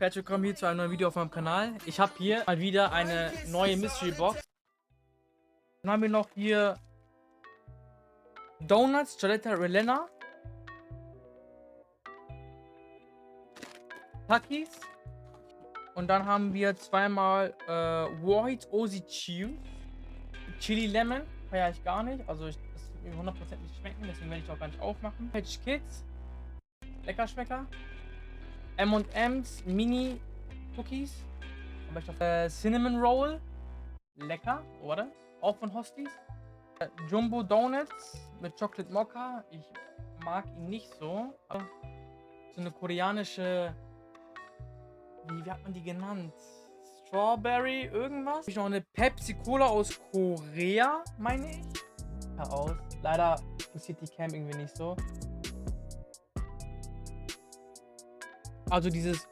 herzlich willkommen hier zu einem neuen Video auf meinem Kanal. Ich habe hier mal wieder eine neue Mystery Box. Dann haben wir noch hier Donuts, Jaletta Relena, Takis und dann haben wir zweimal Warheads Ozi Chew, Chili Lemon, feiere ich gar nicht, also das wird mir 100% nicht schmecken, deswegen werde ich auch gar nicht aufmachen. Patch Kids, Leckerschmecker, M&M's Mini Cookies, aber ich glaube Cinnamon Roll, lecker, oder? Auch von Hosties. Jumbo Donuts mit Chocolate Mocha, ich mag ihn nicht so. So eine koreanische, wie hat man die genannt? Strawberry irgendwas? Ich noch eine Pepsi Cola aus Korea, meine ich. Heraus. Leider interessiert die Cam irgendwie nicht so. Also dieses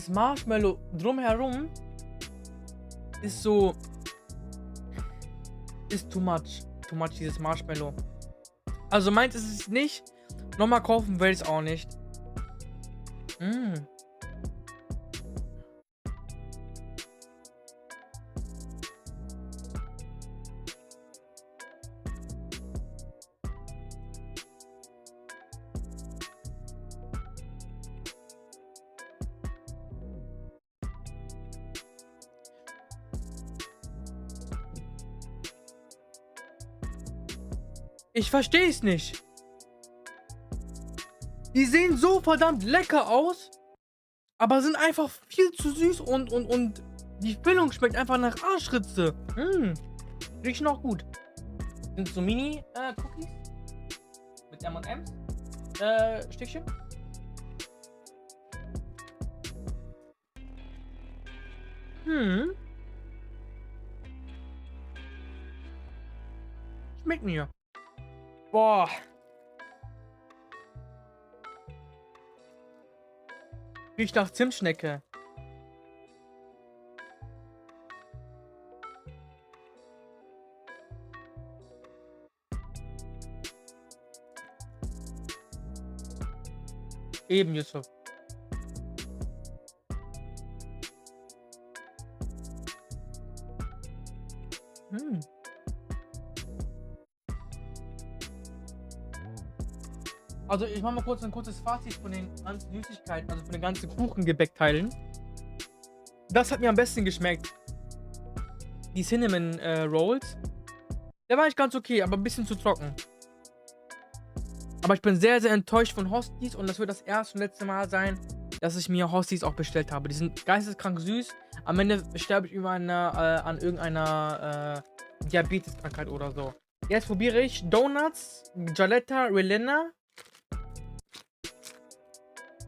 Marshmallow drumherum ist so, ist too much dieses Marshmallow. Also meins ist es nicht. Nochmal kaufen will ich es auch nicht. Ich verstehe es nicht. Die sehen so verdammt lecker aus, aber sind einfach viel zu süß und die Füllung schmeckt einfach nach Arschritze. Riechen auch gut. Sind so Mini-Cookies mit M&M's Stückchen. Schmeckt mir. Boah. Riecht nach Zimtschnecke. Eben, Yusuf. Also ich mache mal kurz ein kurzes Fazit von den ganzen Süßigkeiten, also von den ganzen Kuchengebäckteilen. Das hat mir am besten geschmeckt. Die Cinnamon Rolls. Der war eigentlich ganz okay, aber ein bisschen zu trocken. Aber ich bin sehr, sehr enttäuscht von Hosties und das wird das erste und letzte Mal sein, dass ich mir Hosties auch bestellt habe. Die sind geisteskrank süß. Am Ende sterbe ich an irgendeiner Diabeteskrankheit oder so. Jetzt probiere ich Donuts, Jaletta Relena.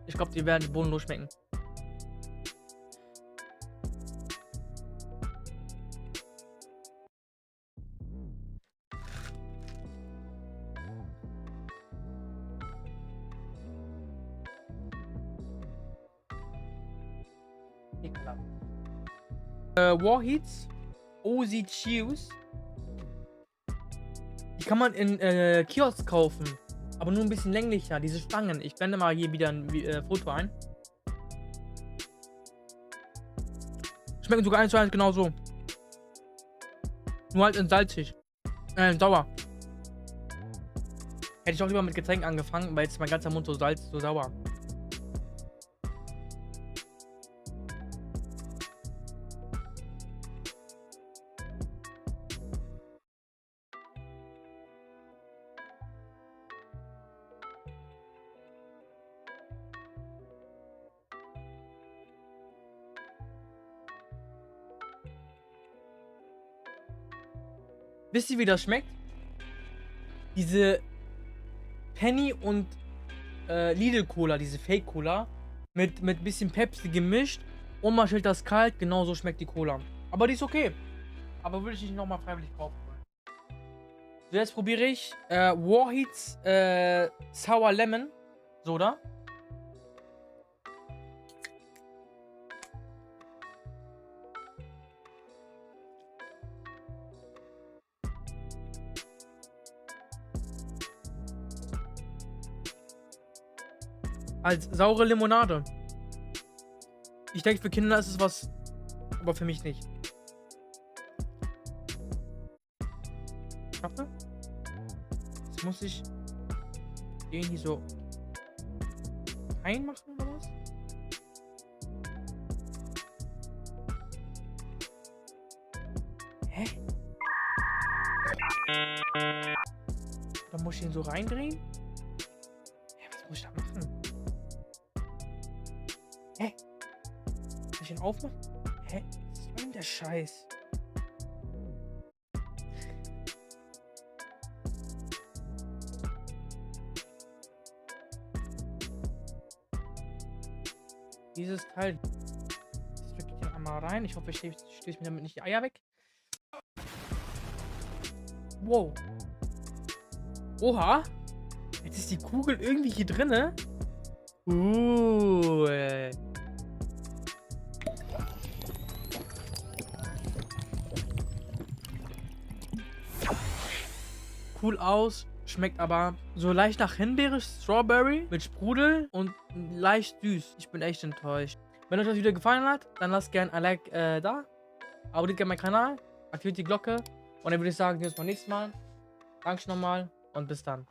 Ich glaube, die werden bodenlos schmecken. Warheads Ozi Chews. Die kann man in Kiosk kaufen. Aber nur ein bisschen länglicher, diese Stangen. Ich blende mal hier wieder ein Foto ein. Schmecken sogar 1:1 genau so. Nur halt in salzig. Sauer. Hätte ich auch lieber mit Getränk angefangen, weil jetzt mein ganzer Mund so sauer. Wisst ihr, wie das schmeckt? Diese Penny und Lidl Cola, diese Fake Cola, mit bisschen Pepsi gemischt. Und man stellt das kalt, genauso schmeckt die Cola. Aber die ist okay. Aber würde ich nicht nochmal freiwillig kaufen wollen. So, jetzt probiere ich Warheads Sour Lemon Soda. Als saure Limonade. Ich denke, für Kinder ist es was, aber für mich nicht. Warte. Jetzt muss ich den hier so reinmachen oder was? Hä? Dann muss ich ihn so reindrehen? Hä, was muss ich da machen? Hä? Muss ich ihn aufmachen? Hä? Was ist denn der Scheiß? Dieses Teil. Das drücke ich hier einmal rein. Ich hoffe, ich stöße mir damit nicht die Eier weg. Wow. Oha. Jetzt ist die Kugel irgendwie hier drinne. Cool aus. Schmeckt aber so leicht nach Himbeere, Strawberry mit Sprudel und leicht süß. Ich bin echt enttäuscht. Wenn euch das Video gefallen hat, dann lasst gerne ein Like da. Abonniert gerne meinen Kanal. Aktiviert die Glocke. Und dann würde ich sagen, wir sehen uns beim nächsten Mal. Danke nochmal und bis dann.